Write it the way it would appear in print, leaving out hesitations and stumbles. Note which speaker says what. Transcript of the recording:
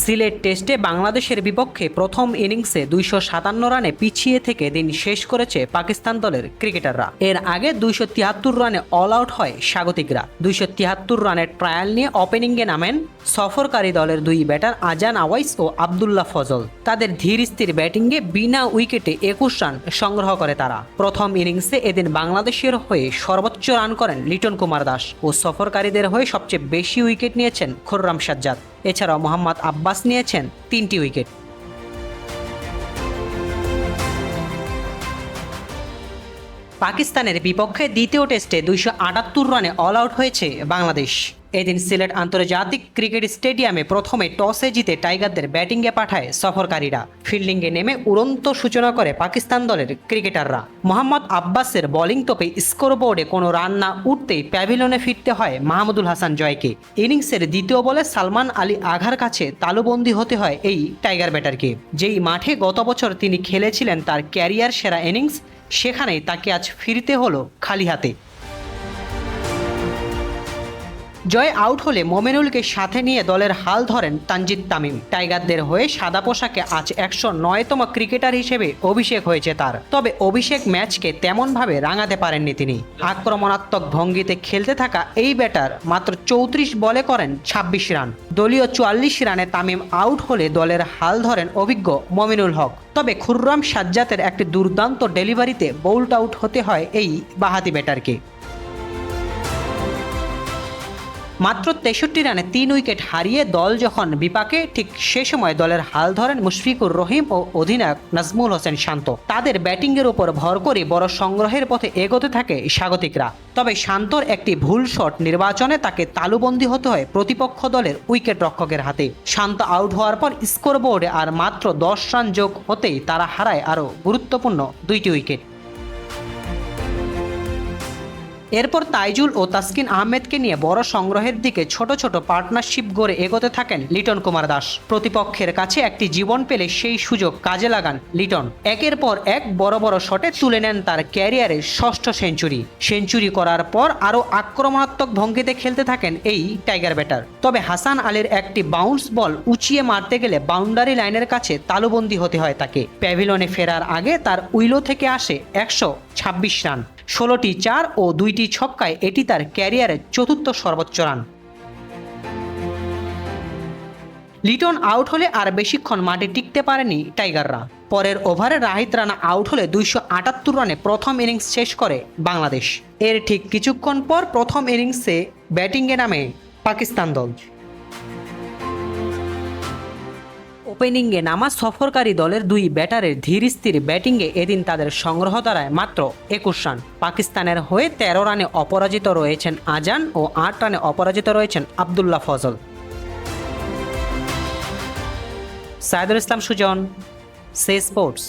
Speaker 1: সিলেট টেস্টে বাংলাদেশের বিপক্ষে প্রথম ইনিংসে ২৫৭ রানে পিছিয়ে থেকে দিন শেষ করেছে পাকিস্তান দলের ক্রিকেটাররা। এর আগে ২৭৩ রানে অল আউট হয় স্বাগতিকরা। ২৭৩ রানের ট্রায়াল নিয়ে ওপেনিংয়ে নামেন সফরকারী দলের দুই ব্যাটার আজান আওয়াইস ও আবদুল্লাহ ফজল। তাদের ধীর স্থির ব্যাটিংয়ে বিনা উইকেটে ২১ রান সংগ্রহ করে তারা। প্রথম ইনিংসে এদিন বাংলাদেশের হয়ে সর্বোচ্চ রান করেন লিটন কুমার দাস ও সফরকারীদের হয়ে সবচেয়ে বেশি উইকেট নিয়েছেন খুররাম সাজ্জাদ। এছাড়াও মোহাম্মদ আব্বাস নিয়েছেন ৩টি উইকেট। পাকিস্তানের বিপক্ষে দ্বিতীয় টেস্টে ২৭৮ রানে অল আউট হয়েছে বাংলাদেশ। এদিন সিলেট আন্তর্জাতিক ক্রিকেট স্টেডিয়ামে প্রথমে টসে জিতে টাইগারদের ব্যাটিংয়ে পাঠায় সফরকারীরা। ফিল্ডিংয়ে নেমে উড়ন্ত সূচনা করে পাকিস্তান দলের ক্রিকেটাররা। মোহাম্মদ আব্বাসের বোলিং তোপে স্কোরবোর্ডে কোনো রান না উঠতেই প্যাভিলিয়নে ফিরতে হয় মাহমুদুল হাসান জয়কে। ইনিংসের দ্বিতীয় বলে সালমান আলী আঘার কাছে তালুবন্দী হতে হয় এই টাইগার ব্যাটারকে। যেই মাঠে গত বছর তিনি খেলেছিলেন তার ক্যারিয়ার সেরা ইনিংস, সেখানেই তাকে আজ ফিরতে হলো খালি হাতে। জয় আউট হলে মোমেনুলকে সাথে নিয়ে দলের হাল ধরেন তানজিদ তামিম। টাইগারদের হয়ে সাদা পোশাকে আজ ১০৯তম ক্রিকেটার হিসেবে অভিষেক হয়েছে তার। তবে অভিষেক ম্যাচকে তেমনভাবে রাঙাতে পারেননি তিনি। আক্রমণাত্মক ভঙ্গিতে খেলতে থাকা এই ব্যাটার মাত্র ৩৪ বলে করেন ২৬ রান। দলীয় ৪৪ রানে তামিম আউট হলে দলের হাল ধরেন অভিজ্ঞ মমিনুল হক। তবে খুররাম সাজ্জাদের একটি দুর্দান্ত ডেলিভারিতে বোল্ড আউট হতে হয় এই বাঁহাতি ব্যাটারকে। মাত্র ৬৩ রানে ৩ উইকেট হারিয়ে দল যখন বিপাকে, ঠিক সে সময় দলের হাল ধরেন মুশফিকুর রহিম ও অধিনায়ক নাজমুল হোসেন শান্ত। তাদের ব্যাটিংয়ের উপর ভর করে বড় সংগ্রহের পথে এগোতে থাকে স্বাগতিকরা। তবে শান্তর একটি ভুল শট নির্বাচনে তাকে তালুবন্দী হতে হয় প্রতিপক্ষ দলের উইকেট রক্ষকের হাতে। শান্ত আউট হওয়ার পর স্কোরবোর্ডে আর মাত্র ১০ রান যোগ হতেই তারা হারায় আরও গুরুত্বপূর্ণ ২টি উইকেট। এরপর তাইজুল ও তাসকিন আহমেদকে নিয়ে বড় সংগ্রহের দিকে ছোট ছোট পার্টনারশিপ গড়ে এগোতে থাকেন লিটন কুমার দাস। প্রতিপক্ষের কাছে একটি জীবন পেলে সেই সুযোগ কাজে লাগান লিটন। একের পর এক বড় বড় শটে তুলে নেন তার ক্যারিয়ারের ৬ষ্ঠ সেঞ্চুরি করার পর আরও আক্রমণাত্মক ভঙ্গিতে খেলতে থাকেন এই টাইগার ব্যাটার। তবে হাসান আলীর একটি বাউন্স বল উঁচিয়ে মারতে গেলে বাউন্ডারি লাইনের কাছে তালুবন্দী হতে হয় তাকে। প্যাভিলিয়নে ফেরার আগে তার উইলো থেকে আসে ১২৬ রান, ১৬টি ৪ ও ২টি ছক্কায়। এটি তার ক্যারিয়ারের ৪র্থ সর্বোচ্চ রান। লিটন আউট হলে আর বেশিক্ষণ মাঠে টিকতে পারেনি টাইগাররা। পরের ওভারে রাহিত রানা আউট হলে ২৭৮ রানে প্রথম ইনিংস শেষ করে বাংলাদেশ। এর ঠিক কিছুক্ষণ পর প্রথম ইনিংসে ব্যাটিংয়ে নামে পাকিস্তান দল। ওপেনিংয়ে নামা সফরকারী দলের দুই ব্যাটারের ধীর স্থির ব্যাটিংয়ে এদিন তাদের সংগ্রহ দাঁড়ায় মাত্র ২১ রান। পাকিস্তানের হয়ে ১৩ রানে অপরাজিত রয়েছেন আজান ও ৮ রানে অপরাজিত রয়েছেন আবদুল্লাহ ফজল। সাইদুল ইসলাম সুজন, সে স্পোর্টস।